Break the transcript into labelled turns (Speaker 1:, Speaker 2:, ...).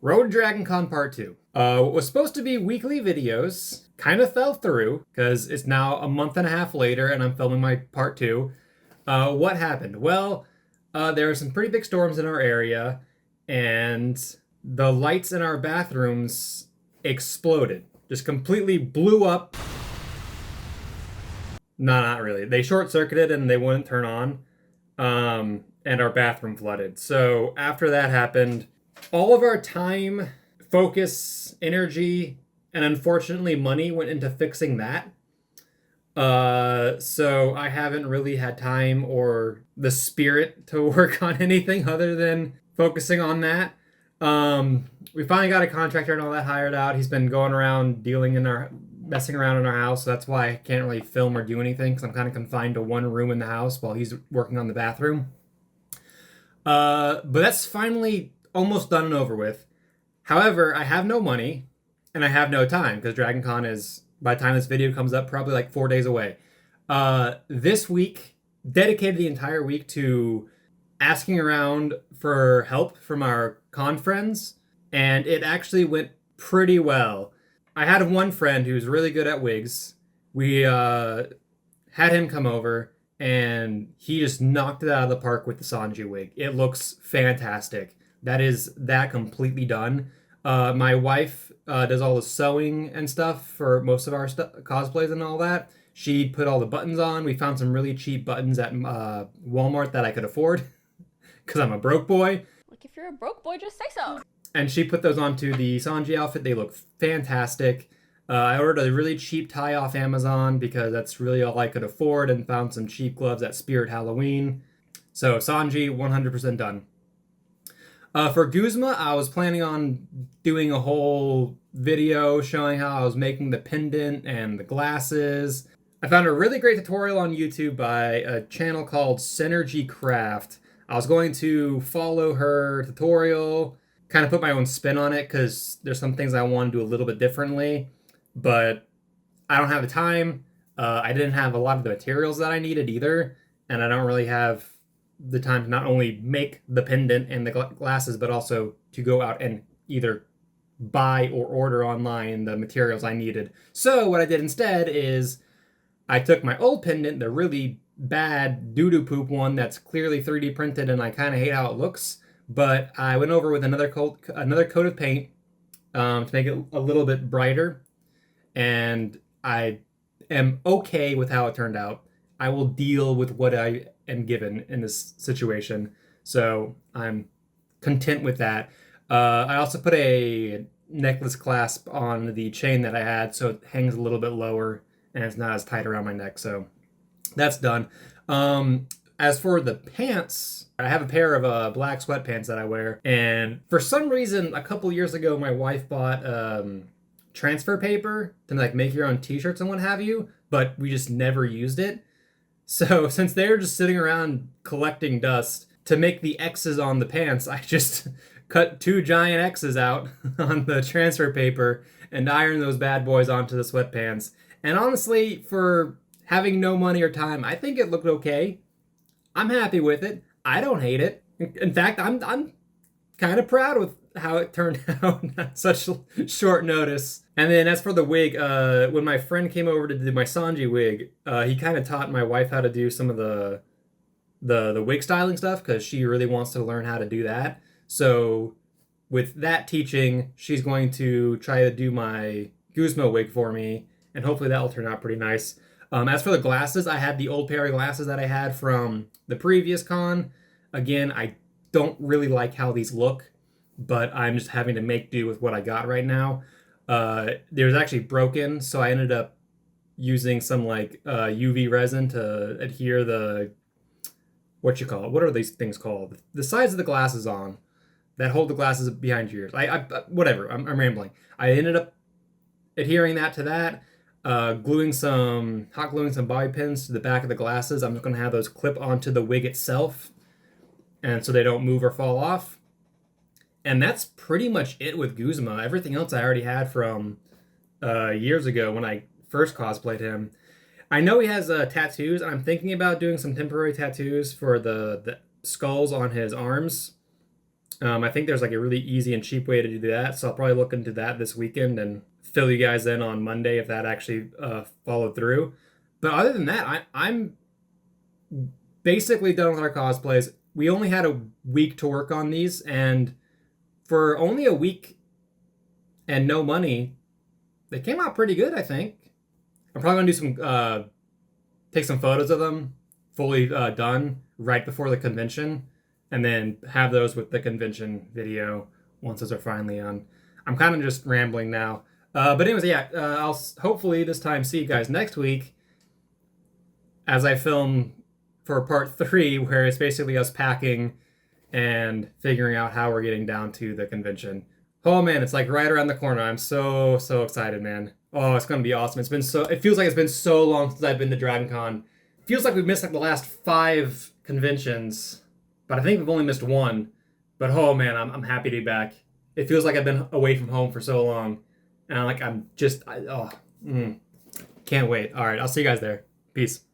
Speaker 1: Road Dragon Con Part 2. What was supposed to be weekly videos kind of fell through because it's now a month and a half later and I'm filming my Part 2. What happened? Well, there were some pretty big storms in our area and the lights in our bathrooms exploded. Just completely blew up. No, not really. They short-circuited and they wouldn't turn on. And our bathroom flooded. So after that happened, all of our time, focus, energy, and unfortunately money went into fixing that. So I haven't really had time or the spirit to work on anything other than focusing on that. We finally got a contractor and all that hired out. He's been going around messing around in our house. So that's why I can't really film or do anything because I'm kind of confined to one room in the house while he's working on the bathroom. But that's finally almost done and over with. However, I have no money and I have no time because Dragon Con is, by the time this video comes up, probably like 4 days away. This week, dedicated the entire week to asking around for help from our con friends, and it actually went pretty well. I had one friend who's really good at wigs. We had him come over, and he just knocked it out of the park with the Sanji wig. It looks fantastic. That is that completely done. My wife does all the sewing and stuff for most of our cosplays and all that. She put all the buttons on. We found some really cheap buttons at Walmart that I could afford because I'm a broke boy.
Speaker 2: Like, if you're a broke boy, just say so.
Speaker 1: And she put those onto the Sanji outfit. They look fantastic. I ordered a really cheap tie off Amazon because that's really all I could afford, and found some cheap gloves at Spirit Halloween. So Sanji, 100% done. For Guzma, I was planning on doing a whole video showing how I was making the pendant and the glasses. I found a really great tutorial on YouTube by a channel called Synergy Craft. I was going to follow her tutorial, kind of put my own spin on it because there's some things I want to do a little bit differently. But I don't have the time. I didn't have a lot of the materials that I needed either. And I don't really have the time to not only make the pendant and the glasses, but also to go out and either buy or order online the materials I needed. So what I did instead is I took my old pendant, the really bad doo-doo poop one that's clearly 3D printed and I kind of hate how it looks, but I went over with another coat of paint to make it a little bit brighter. And I am okay with how it turned out. I will deal with what I am given in this situation. So I'm content with that. I also put a necklace clasp on the chain that I had so it hangs a little bit lower and it's not as tight around my neck. So that's done. As for the pants, I have a pair of black sweatpants that I wear. And for some reason, a couple years ago, my wife bought transfer paper to like make your own t-shirts and what have you, but we just never used it. So since they're just sitting around collecting dust, to make the X's on the pants, I just cut 2 giant X's out on the transfer paper and ironed those bad boys onto the sweatpants. And honestly, for having no money or time, I think it looked okay. I'm happy with it. I don't hate it. In fact, I'm kind of proud with how it turned out at such short notice. And then as for the wig, when my friend came over to do my Sanji wig, he kind of taught my wife how to do some of the wig styling stuff because she really wants to learn how to do that. So with that teaching, she's going to try to do my Guzma wig for me, and hopefully that'll turn out pretty nice. As for the glasses, I had the old pair of glasses that I had from the previous con. Again, I don't really like how these look, but I'm just having to make do with what I got right now. They was actually broken, so I ended up using some like UV resin to adhere the, what are these things called? The sides of the glasses on that hold the glasses behind your ears. Whatever, I'm rambling. I ended up adhering that to that, hot gluing some bobby pins to the back of the glasses. I'm just going to have those clip onto the wig itself, and so they don't move or fall off. And that's pretty much it with Guzma. Everything else I already had from years ago when I first cosplayed him. I know he has tattoos, and I'm thinking about doing some temporary tattoos for the skulls on his arms. I think there's like a really easy and cheap way to do that, so I'll probably look into that this weekend and fill you guys in on Monday if that actually followed through. But other than that, I'm basically done with our cosplays. We only had a week to work on these, and for only a week and no money, they came out pretty good, I think. I'm probably gonna do take some photos of them fully done right before the convention, and then have those with the convention video once those are finally on. I'm kind of just rambling now. But anyways, yeah, I'll hopefully this time see you guys next week as I film for part 3, where it's basically us packing and figuring out how we're getting down to the convention. Oh man, it's like right around the corner. I'm so excited, man. Oh, it's gonna be awesome. It feels like it's been so long since I've been to Dragon Con. It feels like we've missed like the last 5 conventions, but I think we've only missed 1. But oh man, I'm happy to be back. It feels like I've been away from home for so long, and can't wait. All right, I'll see you guys there. Peace.